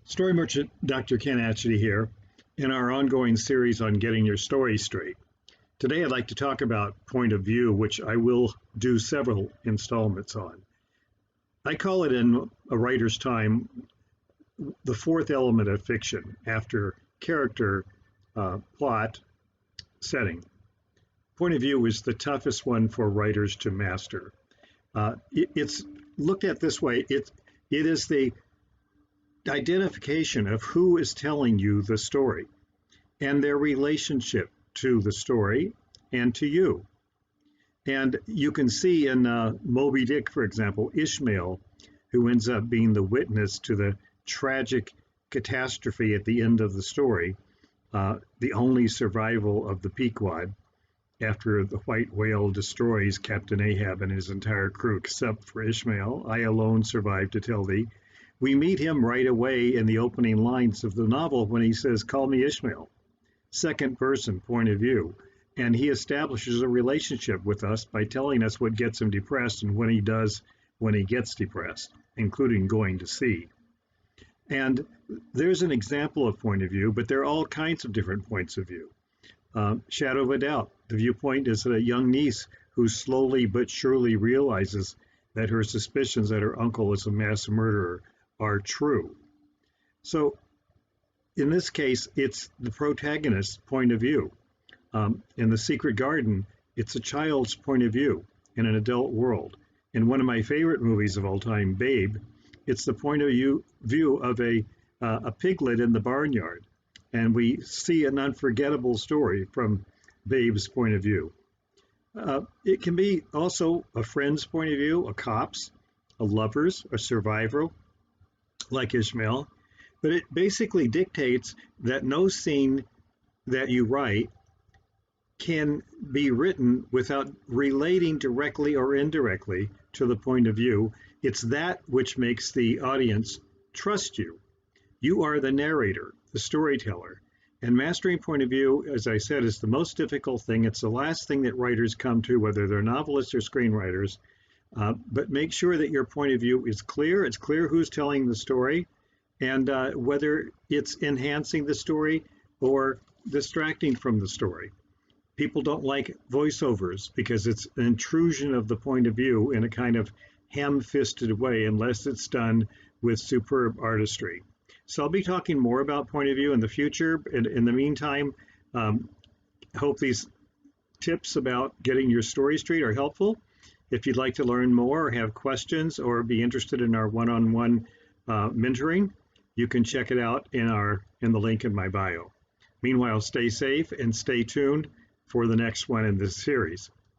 Story Merchant Dr. Ken Atchity here in our ongoing series on getting your story straight. Today I'd like to talk about point of view, which I will do several installments on. I call it in a writer's time the fourth element of fiction after character, plot, setting. Point of view is the toughest one for writers to master. It's looked at this way, it is the identification of who is telling you the story and their relationship to the story and to you. And you can see in Moby Dick, for example, Ishmael, who ends up being the witness to the tragic catastrophe at the end of the story, the only survival of the Pequod after the white whale destroys Captain Ahab and his entire crew except for Ishmael. I alone survived to tell thee. We meet him right away in the opening lines of the novel when he says, "Call me Ishmael," second person point of view. And he establishes a relationship with us by telling us what gets him depressed and when he does when he gets depressed, including going to sea. And there's an example of point of view, but there are all kinds of different points of view. Shadow of a Doubt, the viewpoint is a young niece who slowly but surely realizes that her suspicions that her uncle is a mass murderer are true. So in this case, it's the protagonist's point of view. In The Secret Garden, it's a child's point of view in an adult world. In one of my favorite movies of all time, Babe, it's the point of view of a piglet in the barnyard. And we see an unforgettable story from Babe's point of view. It can be also a friend's point of view, a cop's, a lover's, a survivor, like Ishmael, but it basically dictates that no scene that you write can be written without relating directly or indirectly to the point of view. It's that which makes the audience trust you. You are the narrator, the storyteller. And mastering point of view, as I said, is the most difficult thing. It's the last thing that writers come to, whether they're novelists or screenwriters. But make sure that your point of view is clear. It's clear who's telling the story and whether it's enhancing the story or distracting from the story. People don't like voiceovers because it's an intrusion of the point of view in a kind of ham-fisted way unless it's done with superb artistry. So I'll be talking more about point of view in the future. In the meantime, I hope these tips about getting your story straight are helpful. If you'd like to learn more or have questions or be interested in our one-on-one mentoring, you can check it out in the link in my bio. Meanwhile, stay safe and stay tuned for the next one in this series.